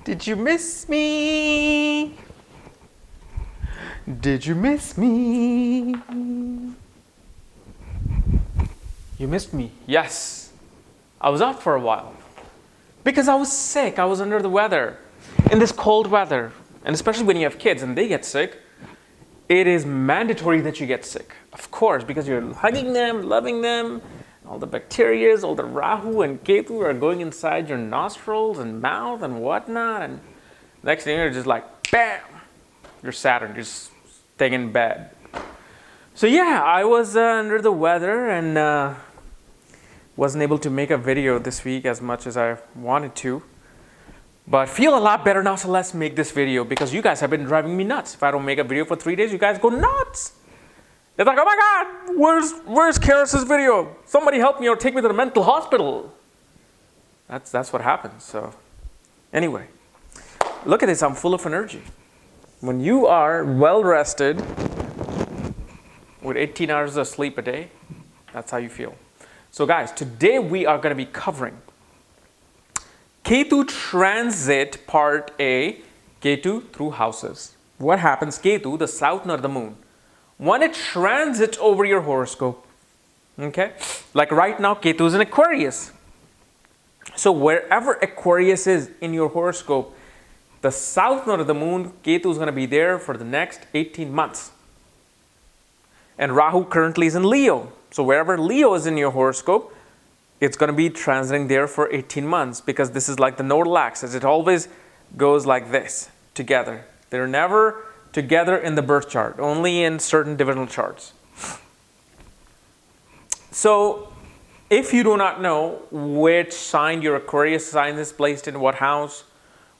Did you miss me? Did you miss me? You missed me. Yes. I was out for a while. Because I was sick. I was under the weather. In this cold weather. And especially when you have kids and they get sick, it is mandatory that you get sick. Of course, because you're hugging them, loving them. All the bacteria, all the Rahu and Ketu are going inside your nostrils and mouth and whatnot. And next thing you're just like, bam! You're Saturn, just staying in bed. So yeah, I was under the weather and wasn't able to make a video this week as much as I wanted to. But feel a lot better now, so let's make this video because you guys have been driving me nuts. If I don't make a video for 3 days, you guys go nuts. It's like, oh my God, where's KRS's video? Somebody help me or take me to the mental hospital. That's what happens. So anyway, look at this, I'm full of energy. When you are well rested with 18 hours of sleep a day, that's how you feel. So guys, today we are going to be covering Ketu transit part A, Ketu through houses. What happens, Ketu, the south node of the moon, when it transits over your horoscope, okay? Like right now, Ketu is in Aquarius. So wherever Aquarius is in your horoscope, the south node of the moon, Ketu is going to be there for the next 18 months. And Rahu currently is in Leo. So wherever Leo is in your horoscope, it's going to be transiting there for 18 months because this is like the nodal axis. It always goes like this together. They're never together in the birth chart, only in certain divisional charts. So if you do not know which sign your Aquarius sign is placed in what house,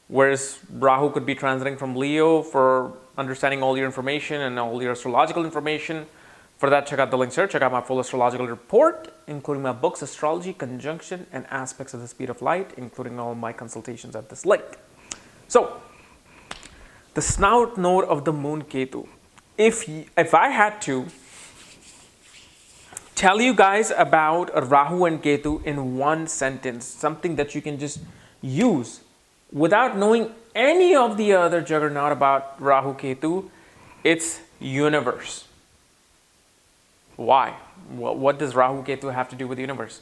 whereas Rahu could be transiting from Leo for understanding all your information and all your astrological information, for that, check out the links here. Check out my full astrological report, including my books, Astrology, Conjunction, and Aspects of the Speed of Light, including all my consultations at this link. So, the south node of the moon, Ketu. If I had to tell you guys about Rahu and Ketu in one sentence, something that you can just use without knowing any of the other juggernaut about Rahu, Ketu, it's universe. Why? What does Rahu Ketu have to do with the universe?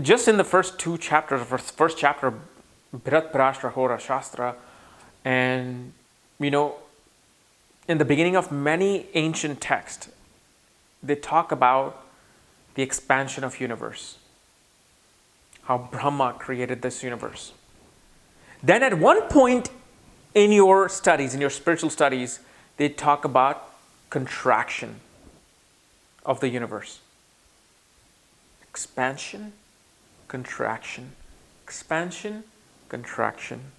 Just in the first two chapters, first chapter, Bhirat Parashtra Hora Shastra, and in the beginning of many ancient texts, they talk about the expansion of universe, how Brahma created this universe. Then at one point in your studies, in your spiritual studies, they talk about contraction of the universe. Expansion, contraction, expansion, contraction.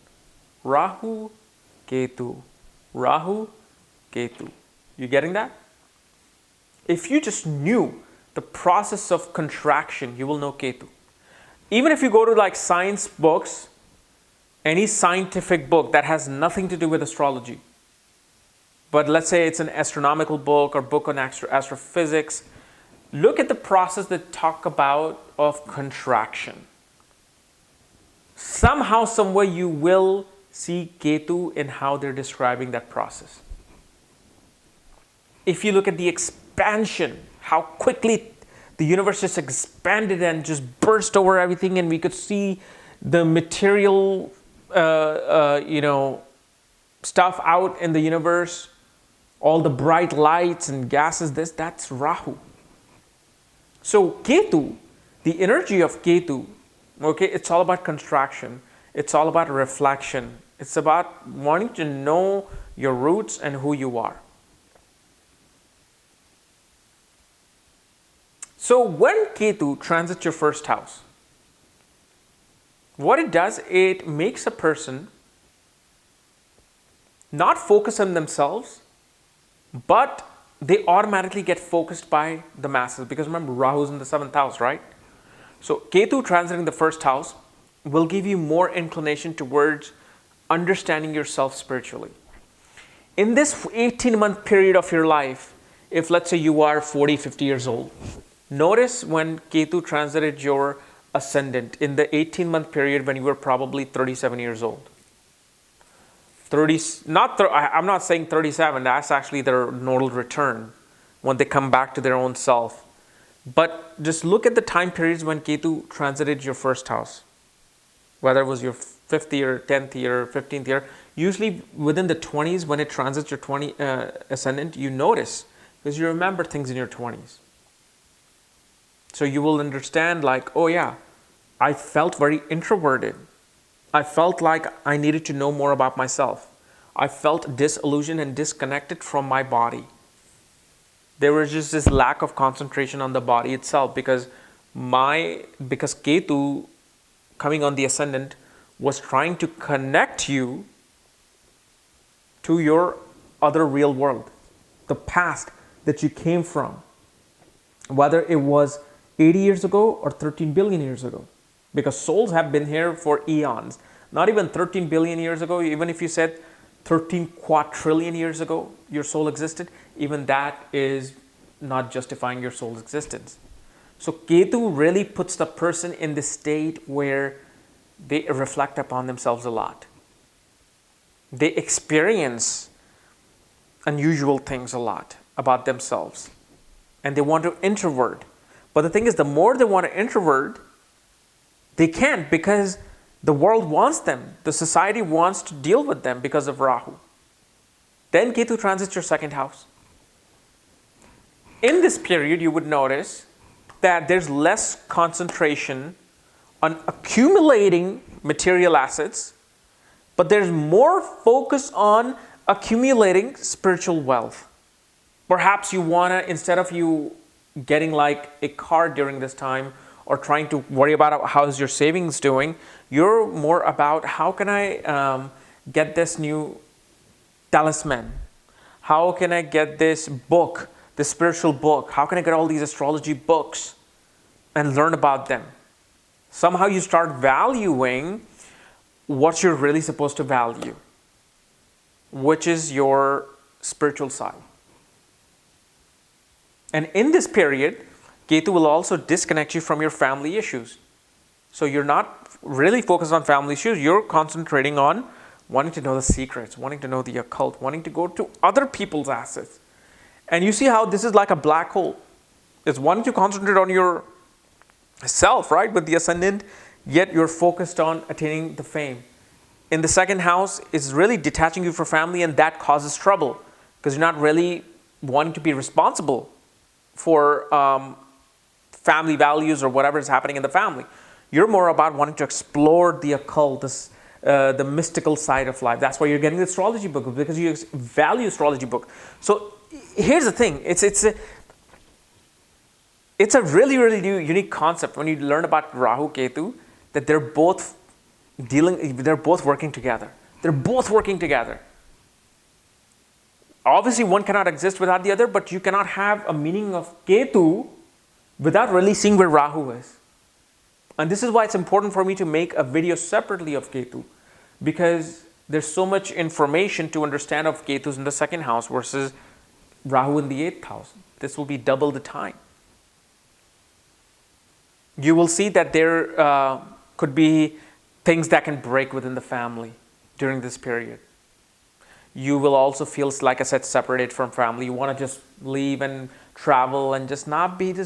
Rahu, Ketu, Rahu, Ketu. You getting that? If you just knew the process of contraction, you will know Ketu. Even if you go to like science books, any scientific book that has nothing to do with astrology, but let's say it's an astronomical book or book on astrophysics, look at the process that talk about of contraction. Somehow, somewhere you will see Ketu in how they're describing that process. If you look at the expansion, how quickly the universe just expanded and just burst over everything, and we could see the material, stuff out in the universe, all the bright lights and gases, that's Rahu. So Ketu, the energy of Ketu, okay, it's all about contraction. It's all about reflection. It's about wanting to know your roots and who you are. So when Ketu transits your first house, what it does, it makes a person not focus on themselves, but they automatically get focused by the masses. Because remember, Rahu's in the 7th house, right? So Ketu transiting the first house will give you more inclination towards understanding yourself spiritually. In this 18-month period of your life, if let's say you are 40, 50 years old, notice when Ketu transited your ascendant in the 18-month period when you were probably 37 years old. I'm not saying 37, that's actually their nodal return when they come back to their own self. But just look at the time periods when Ketu transited your first house, whether it was your 5th year, 10th year, 15th year. Usually within the 20s, when it transits your ascendant, you notice, because you remember things in your 20s. So you will understand like, oh yeah, I felt very introverted. I felt like I needed to know more about myself. I felt disillusioned and disconnected from my body. There was just this lack of concentration on the body itself because Ketu coming on the ascendant was trying to connect you to your other real world, the past that you came from, whether it was 80 years ago or 13 billion years ago. Because souls have been here for eons. Not even 13 billion years ago, even if you said 13 quadrillion years ago your soul existed, even that is not justifying your soul's existence. So Ketu really puts the person in the state where they reflect upon themselves a lot. They experience unusual things a lot about themselves. And they want to introvert. But the thing is, the more they want to introvert, they can't because the world wants them. The society wants to deal with them because of Rahu. Then Ketu transits your second house. In this period, you would notice that there's less concentration on accumulating material assets, but there's more focus on accumulating spiritual wealth. Perhaps you want to, instead of you getting like a car during this time or trying to worry about how's your savings doing, you're more about how can I get this new talisman? How can I get this book, this spiritual book? How can I get all these astrology books and learn about them? Somehow you start valuing what you're really supposed to value, which is your spiritual side. And in this period, Ketu will also disconnect you from your family issues. So you're not really focused on family issues. You're concentrating on wanting to know the secrets, wanting to know the occult, wanting to go to other people's assets. And you see how this is like a black hole. It's wanting to concentrate on yourself, right, with the ascendant, yet you're focused on attaining the fame. In the second house, it's really detaching you from family, and that causes trouble because you're not really wanting to be responsible for family values or whatever is happening in the family. You're more about wanting to explore the occult, the mystical side of life. That's why you're getting the astrology book, because you value astrology book. So here's the thing. It's a really, really unique concept when you learn about Rahu Ketu, that they're both working together. They're both working together. Obviously, one cannot exist without the other, but you cannot have a meaning of Ketu without really seeing where Rahu is. And this is why it's important for me to make a video separately of Ketu, because there's so much information to understand of Ketus in the second house versus Rahu in the 8th house. This will be double the time. You will see that there could be things that can break within the family during this period. You will also feel, like I said, separated from family. You want to just leave and travel and just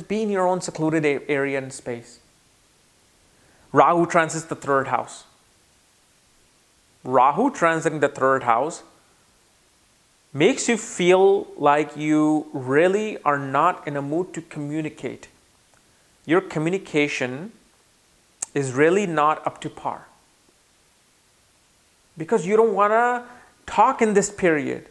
be in your own secluded area and space. Rahu transits the 3rd house. Rahu transiting the 3rd house makes you feel like you really are not in a mood to communicate. Your communication is really not up to par, because you don't want to talk in this period.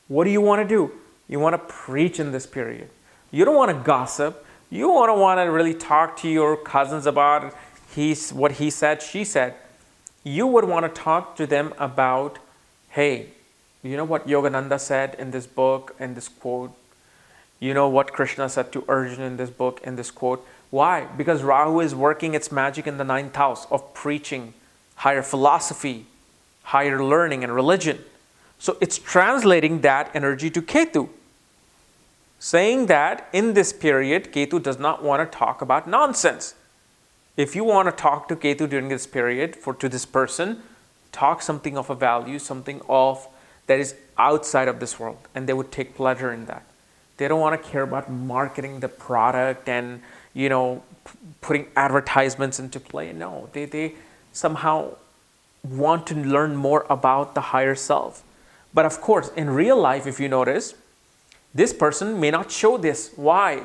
What do you want to do? You want to preach in this period. You don't want to gossip. You don't want to really talk to your cousins about what he said, she said. You would want to talk to them about, hey, you know what Yogananda said in this book, in this quote? You know what Krishna said to Arjuna in this book, in this quote? Why? Because Rahu is working its magic in the 9th house of preaching, higher philosophy, higher learning and religion. So it's translating that energy to Ketu, saying that in this period, Ketu does not want to talk about nonsense. If you want to talk to Ketu during this period to this person, talk something of a value, something of that is outside of this world, and they would take pleasure in that. They don't want to care about marketing the product and putting advertisements into play. No, they somehow want to learn more about the higher self. But of course, in real life, if you notice, this person may not show this. Why?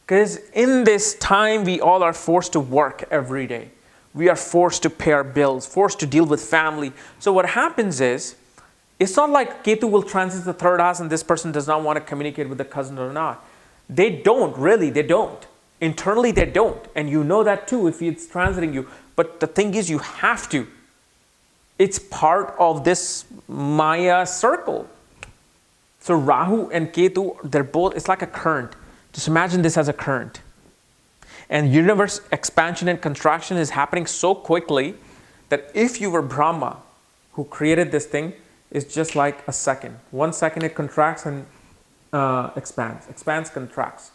Because in this time, we all are forced to work every day. We are forced to pay our bills, forced to deal with family. So what happens is, it's not like Ketu will transit the third house and this person does not want to communicate with the cousin or not. They don't, really, they don't. Internally, they don't. And you know that too if it's transiting you. But the thing is, you have to. It's part of this Maya circle. So Rahu and Ketu, they're both, it's like a current. Just imagine this as a current. And universe expansion and contraction is happening so quickly that if you were Brahma, who created this thing, it's just like a second. 1 second it contracts and expands. Expands, contracts.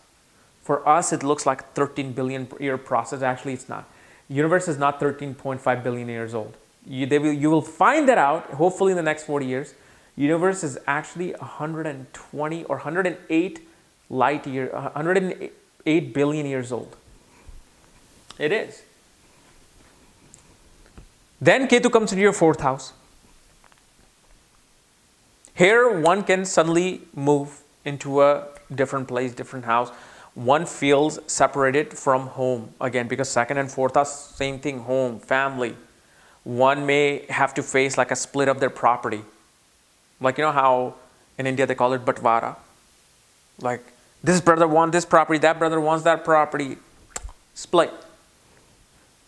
For us, it looks like a 13 billion year process. Actually, it's not. Universe is not 13.5 billion years old. You will find that out, hopefully in the next 40 years. Universe is actually 120 or 108 light year, 108 billion years old. It is. Then Ketu comes into your fourth house. Here, one can suddenly move into a different place, different house. One feels separated from home again, because second and fourth house, same thing, home, family. One may have to face like a split of their property. Like, how in India they call it Batvara. Like, this brother wants this property, that brother wants that property. Split.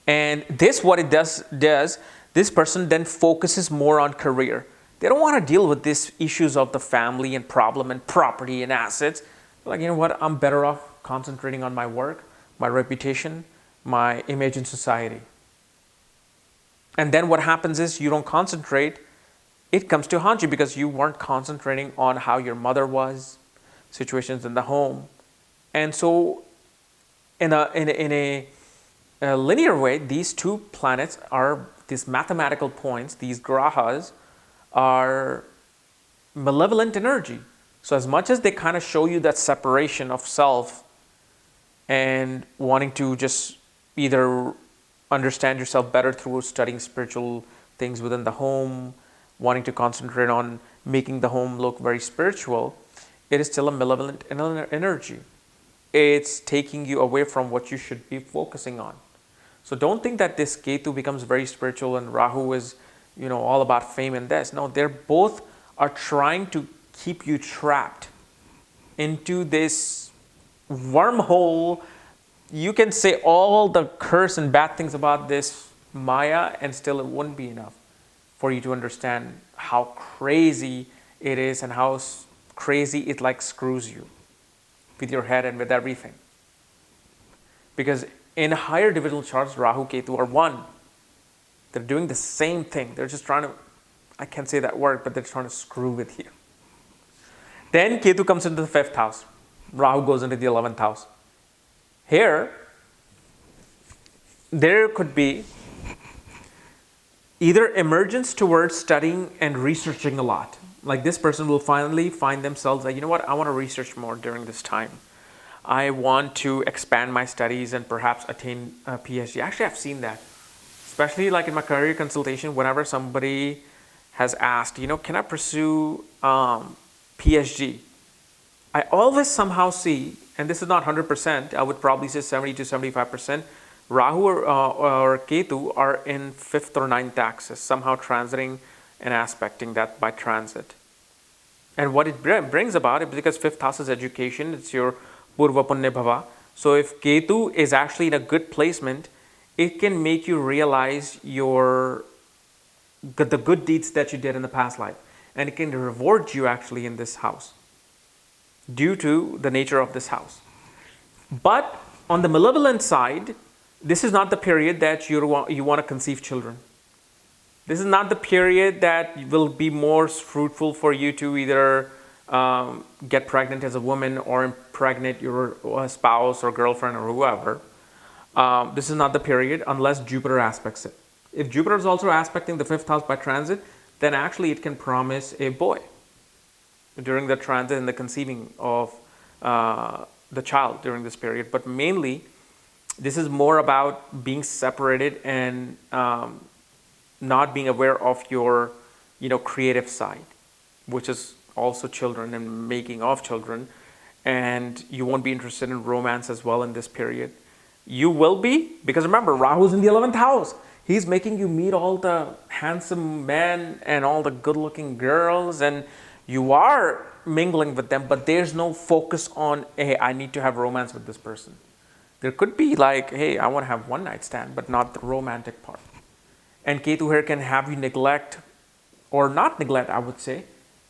And this, what it does, this person then focuses more on career. They don't want to deal with these issues of the family and problem and property and assets. Like, you know what, I'm better off concentrating on my work, my reputation, my image in society. And then what happens is you don't concentrate. It comes to haunt you because you weren't concentrating on how your mother was, situations in the home. And so in a linear way, these two planets are these mathematical points, these grahas are malevolent energy. So as much as they kind of show you that separation of self and wanting to just either understand yourself better through studying spiritual things within the home, wanting to concentrate on making the home look very spiritual, it is still a malevolent energy. It's taking you away from what you should be focusing on. So don't think that this Ketu becomes very spiritual and Rahu is, all about fame and this. No, they're both are trying to keep you trapped into this wormhole. You can say all the curse and bad things about this Maya and still it wouldn't be enough for you to understand how crazy it is and how crazy it like screws you with your head and with everything. Because in higher divisional charts, Rahu, Ketu are one. They're doing the same thing. They're just trying to, I can't say that word, but they're trying to screw with you. Then Ketu comes into the 5th house. Rahu goes into the 11th house. Here, there could be either emergence towards studying and researching a lot. Like this person will finally find themselves like, you know what, I want to research more during this time. I want to expand my studies and perhaps attain a PhD. Actually, I've seen that. Especially like in my career consultation, whenever somebody has asked, can I pursue PhD? I always somehow see, and this is not 100%, I would probably say 70 to 75%, Rahu or Ketu are in 5th or 9th axis, somehow transiting and aspecting that by transit. And what it brings about it, because 5th house is education, it's your Purva Punya Bhava. So if Ketu is actually in a good placement, it can make you realize the good deeds that you did in the past life. And it can reward you actually in this house due to the nature of this house. But on the malevolent side, this is not the period that you want to conceive children. This is not the period that will be more fruitful for you to either get pregnant as a woman or impregnate your spouse or girlfriend or whoever. this is not the period unless Jupiter aspects it. If Jupiter is also aspecting the 5th house by transit, then actually it can promise a boy during the transit and the conceiving of the child during this period. But mainly, this is more about being separated and not being aware of your, creative side, which is also children and making of children. And you won't be interested in romance as well in this period. You will be, because remember, Rahu's in the 11th house. He's making you meet all the handsome men and all the good-looking girls, and you are mingling with them, but there's no focus on, hey, I need to have romance with this person. There could be like, hey, I want to have one night stand, but not the romantic part. And Ketu here can have you neglect, or not neglect, I would say,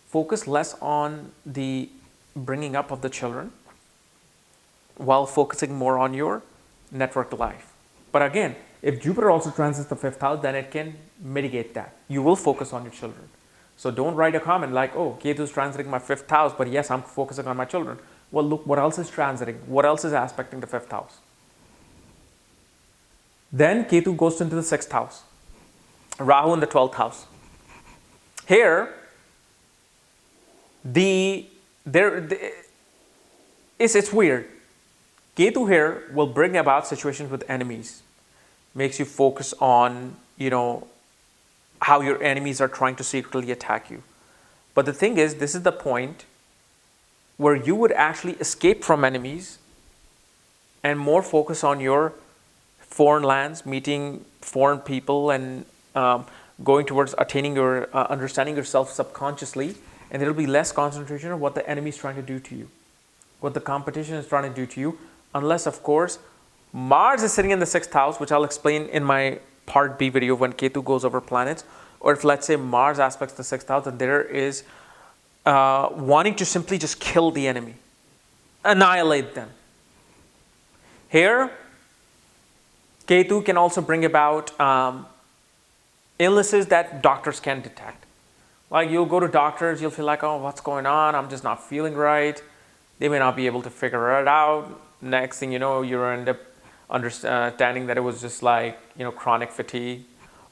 focus less on the bringing up of the children while focusing more on your network life. But again, if Jupiter also transits the 5th house, then it can mitigate that. You will focus on your children. So don't write a comment like, oh, Ketu is transiting my 5th house, but yes, I'm focusing on my children. Well, look, what else is transiting? What else is aspecting the 5th house? Then Ketu goes into the 6th house. Rahu in the 12th house. Here, it's weird. Ketu here will bring about situations with enemies. Makes you focus on, how your enemies are trying to secretly attack you. But the thing is, this is the point where you would actually escape from enemies and more focus on your foreign lands, meeting foreign people, and going towards attaining your understanding yourself subconsciously. And there will be less concentration on what the enemy is trying to do to you, what the competition is trying to do to you, unless, of course, Mars is sitting in the 6th house, which I'll explain in my part B video when Ketu goes over planets. Or if, let's say, Mars aspects the 6th house, then there is wanting to simply just kill the enemy, annihilate them. Here, Ketu can also bring about illnesses that doctors can detect. Like, you'll go to doctors, you'll feel like, oh, what's going on? I'm just not feeling right. They may not be able to figure it out. Next thing you know, you end up understanding that it was just like, chronic fatigue,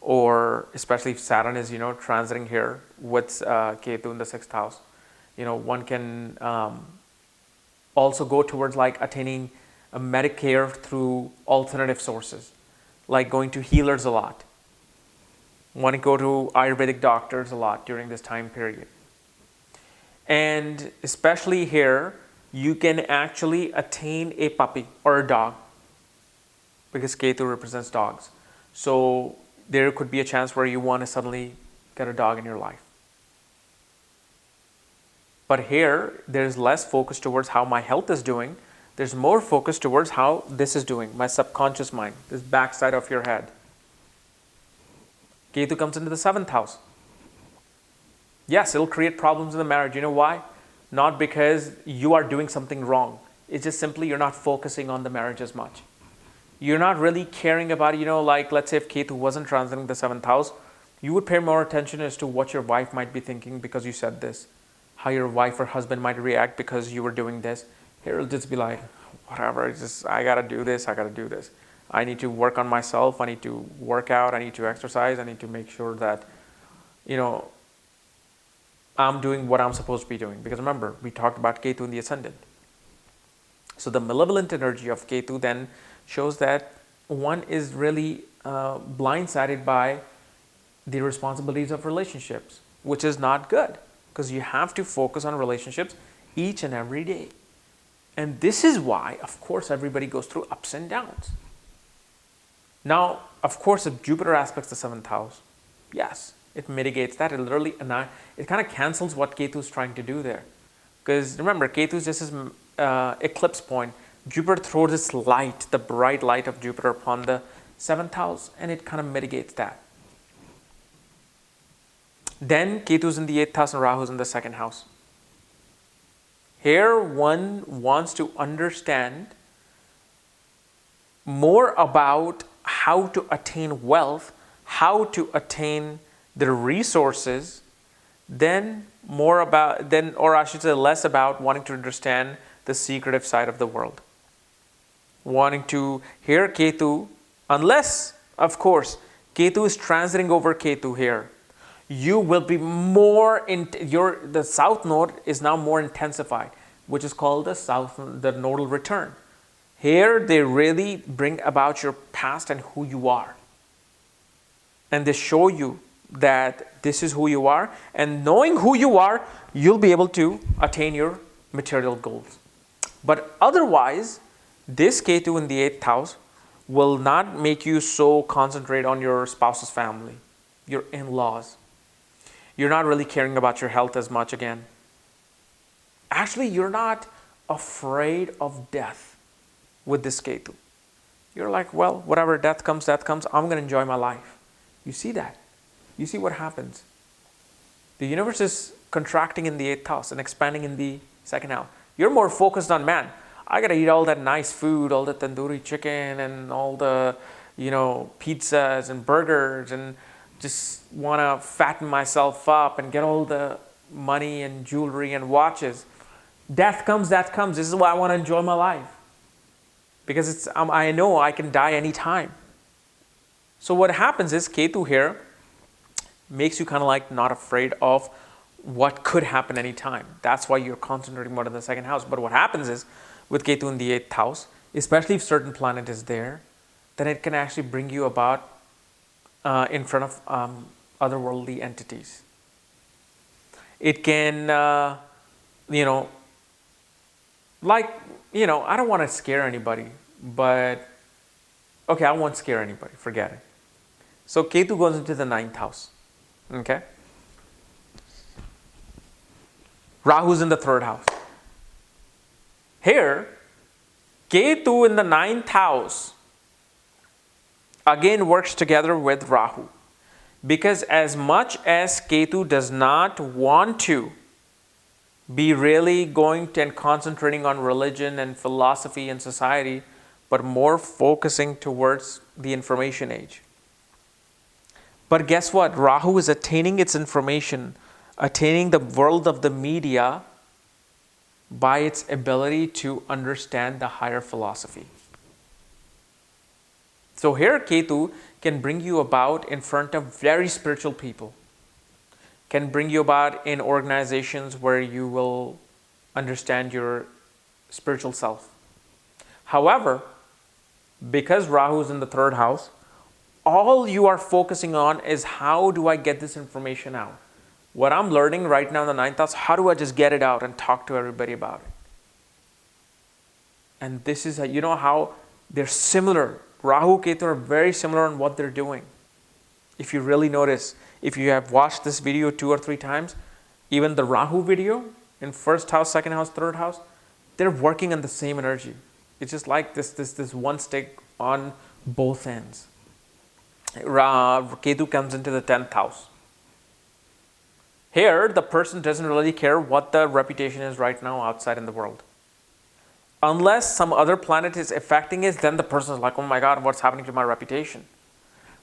or especially if Saturn is, transiting here with Ketu in the 6th house. One can also go towards like attaining a Medicare through alternative sources, like going to healers a lot. Want to go to Ayurvedic doctors a lot during this time period. And especially here, you can actually attain a puppy or a dog, because Ketu represents dogs. So there could be a chance where you want to suddenly get a dog in your life. But here, there's less focus towards how my health is doing. There's more focus towards how this is doing, my subconscious mind, this backside of your head. Ketu comes into the 7th house. Yes, it'll create problems in the marriage. You know why? Not because you are doing something wrong. It's just simply you're not focusing on the marriage as much. You're not really caring about, like, let's say if Ketu wasn't transiting the 7th house, you would pay more attention as to what your wife might be thinking because you said this, how your wife or husband might react because you were doing this. Here it'll just be like, whatever, I gotta do this, I need to work on myself, I need to work out, I need to exercise, I need to make sure that, I'm doing what I'm supposed to be doing. Because remember, we talked about Ketu in the ascendant. So the malevolent energy of Ketu then shows that one is really blindsided by the responsibilities of relationships, which is not good, because you have to focus on relationships each and every day. And this is why, of course, everybody goes through ups and downs. Now, of course, if Jupiter aspects the 7th house, yes, it mitigates that. It literally, it kind of cancels what Ketu is trying to do there. Because remember, Ketu is just his eclipse point. Jupiter throws its light, the bright light of Jupiter, upon the 7th house, and it kind of mitigates that. Then Ketu is in the 8th house and Rahu is in the 2nd house. Here one wants to understand more about how to attain wealth, how to attain the resources, then less about wanting to understand the secretive side of the world. wanting to, here Ketu, unless, of course, Ketu is transiting over Ketu here, you will be more, the south node is now more intensified, which is called the nodal return. Here, they really bring about your past and who you are. And they show you that this is who you are. And knowing who you are, you'll be able to attain your material goals. But otherwise, this Ketu in the 8th house will not make you so concentrate on your spouse's family, your in-laws. You're not really caring about your health as much again. Actually, you're not afraid of death with this Ketu. You're like, well, whatever death comes, I'm going to enjoy my life. You see that. You see what happens. The universe is contracting in the 8th house and expanding in the 2nd house. You're more focused on, man, I got to eat all that nice food, all the tandoori chicken and all the, pizzas and burgers, and just want to fatten myself up and get all the money and jewelry and watches. Death comes, that comes. This is why I want to enjoy my life. Because I know I can die anytime. So what happens is Ketu here makes you kind of like not afraid of what could happen anytime. That's why you're concentrating more on the 2nd house. But what happens is with Ketu in the 8th house, especially if certain planet is there, then it can actually bring you about in front of otherworldly entities. It can, I don't want to scare anybody, but okay, I won't scare anybody, forget it. So Ketu goes into the 9th house, okay? Rahu's in the 3rd house. Here, Ketu in the 9th house again works together with Rahu. Because as much as Ketu does not want to be really going to and concentrating on religion and philosophy and society, but more focusing towards the information age. But guess what? Rahu is attaining its information, attaining the world of the media by its ability to understand the higher philosophy. So here Ketu can bring you about in front of very spiritual people, can bring you about in organizations where you will understand your spiritual self. However, because Rahu is in the 3rd house, all you are focusing on is how do I get this information out? What I'm learning right now in the 9th house, how do I just get it out and talk to everybody about it? And this is, how they're similar. Rahu, Ketu are very similar in what they're doing. If you really notice, if you have watched this video 2 or 3 times, even the Rahu video in 1st house, 2nd house, 3rd house, they're working on the same energy. It's just like this one stick on both ends. Ketu comes into the 10th house. Here, the person doesn't really care what the reputation is right now outside in the world. Unless some other planet is affecting it, then the person is like, oh my God, what's happening to my reputation?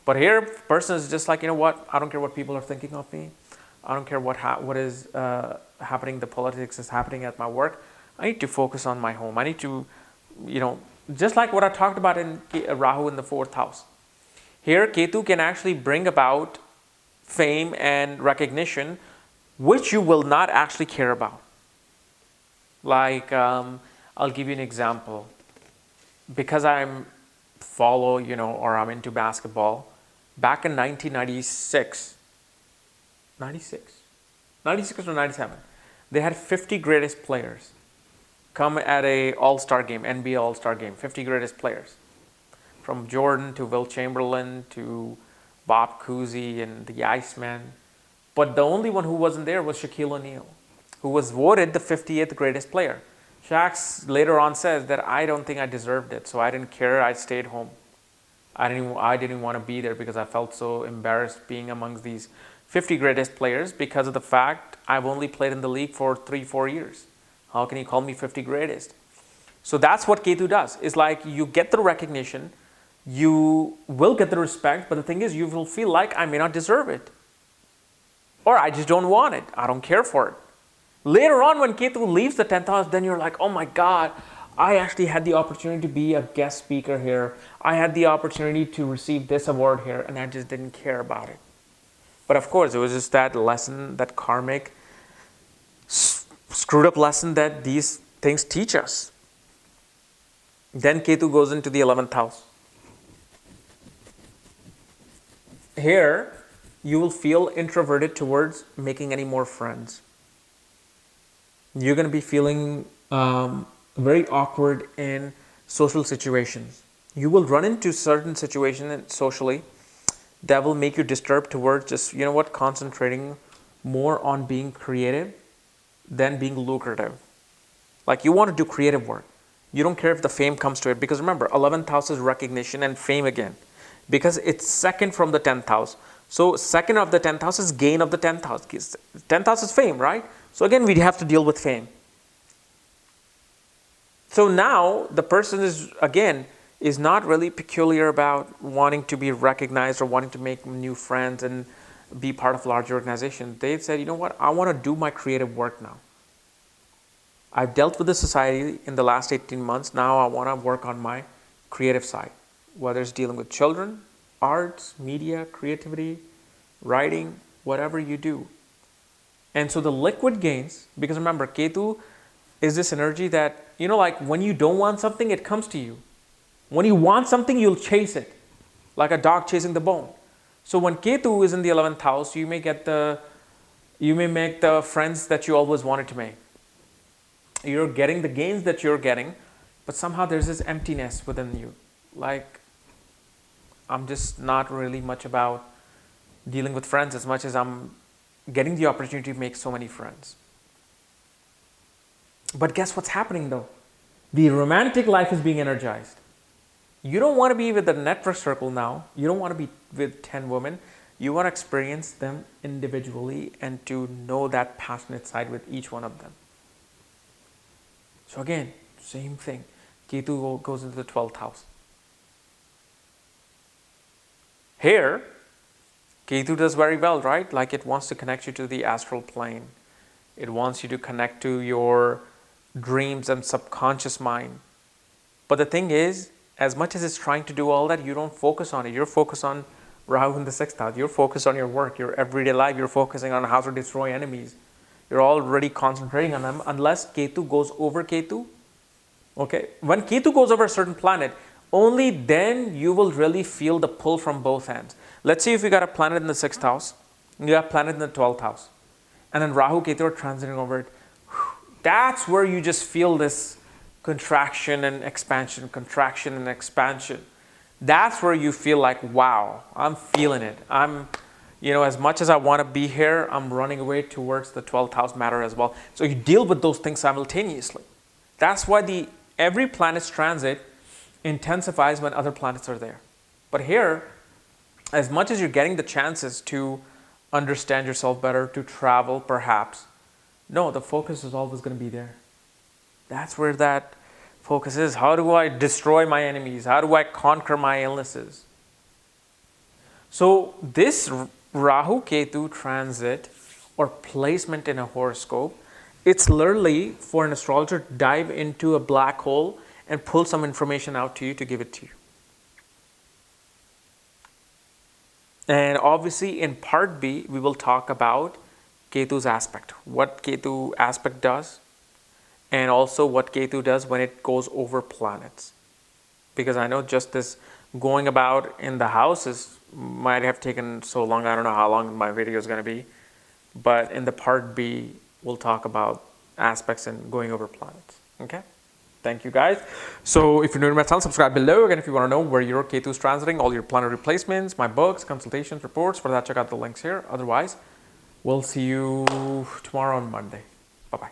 But here, the person is just like, you know what? I don't care what people are thinking of me. I don't care what is happening, the politics is happening at my work. I need to focus on my home. I need to, just like what I talked about in Rahu in the 4th house. Here, Ketu can actually bring about fame and recognition, which you will not actually care about. Like, I'll give you an example. Because I'm or I'm into basketball, back in 1996, 96 or 97, they had 50 greatest players come at a all-star game, NBA all-star game, 50 greatest players. From Jordan to Will Chamberlain to Bob Cousy and the Iceman. But the only one who wasn't there was Shaquille O'Neal, who was voted the 50th greatest player. Shaq later on says that I don't think I deserved it, so I didn't care. I stayed home. I didn't want to be there because I felt so embarrassed being amongst these 50 greatest players because of the fact I've only played in the league for 3-4 years. How can you call me 50 greatest? So that's what Ketu does. It's like you get the recognition, you will get the respect, but the thing is you will feel like I may not deserve it. Or I just don't want it. I don't care for it. Later on when Ketu leaves the 10th house, then you're like, oh my God, I actually had the opportunity to be a guest speaker here. I had the opportunity to receive this award here, and I just didn't care about it. But of course, it was just that lesson, that karmic, screwed up lesson that these things teach us. Then Ketu goes into the 11th house. Here, you will feel introverted towards making any more friends. You're going to be feeling very awkward in social situations. You will run into certain situations socially that will make you disturbed towards just, concentrating more on being creative than being lucrative. Like, you want to do creative work. You don't care if the fame comes to it, because remember, 11th house is recognition and fame again, because it's second from the 10th house. So second of the 10th house is gain of the 10th house. 10th house is fame, right? So again, we have to deal with fame. So now the person is not really peculiar about wanting to be recognized or wanting to make new friends and be part of a larger organization. They've said, you know what, I want to do my creative work now. I've dealt with the society in the last 18 months. Now I want to work on my creative side, whether it's dealing with children, arts, media, creativity, writing, whatever you do. And so the liquid gains, because remember, Ketu is this energy that, like when you don't want something, it comes to you. When you want something, you'll chase it, like a dog chasing the bone. So when Ketu is in the 11th house, you may make the friends that you always wanted to make. You're getting the gains that you're getting, but somehow there's this emptiness within you. Like, I'm just not really much about dealing with friends as much as I'm getting the opportunity to make so many friends. But guess what's happening though? The romantic life is being energized. You don't want to be with the network circle now. You don't want to be with 10 women. You want to experience them individually and to know that passionate side with each one of them. So again, same thing. Ketu goes into the 12th house. Here, Ketu does very well, right? Like, it wants to connect you to the astral plane. It wants you to connect to your dreams and subconscious mind. But the thing is, as much as it's trying to do all that, you don't focus on it. You're focused on Rahu in the 6th house. You're focused on your work, your everyday life. You're focusing on how to destroy enemies. You're already concentrating on them, unless Ketu goes over Ketu. Okay, when Ketu goes over a certain planet, only then you will really feel the pull from both ends. Let's say if you got a planet in the 6th house, you got a planet in the 12th house, and then Rahu, Ketu are transiting over it. That's where you just feel this contraction and expansion, contraction and expansion. That's where you feel like, wow, I'm feeling it. As much as I want to be here, I'm running away towards the 12th house matter as well. So you deal with those things simultaneously. That's why every planet's transit intensifies when other planets are there. But here, as much as you're getting the chances to understand yourself better, to travel perhaps, no, the focus is always going to be there. That's where that focus is. How do I destroy my enemies? How do I conquer my illnesses? So this Rahu Ketu transit or placement in a horoscope, it's literally for an astrologer to dive into a black hole and pull some information out to you to give it to you. And obviously in part B, we will talk about Ketu's aspect, what Ketu aspect does, and also what Ketu does when it goes over planets. Because I know just this going about in the houses might have taken so long. I don't know how long my video is going to be. But in the part B, we'll talk about aspects and going over planets. Okay? Thank you guys. So if you're new to my channel, subscribe below. Again, if you want to know where your Ketu is transiting, all your planet replacements, my books, consultations, reports, for that, check out the links here. Otherwise, we'll see you tomorrow on Monday. Bye-bye.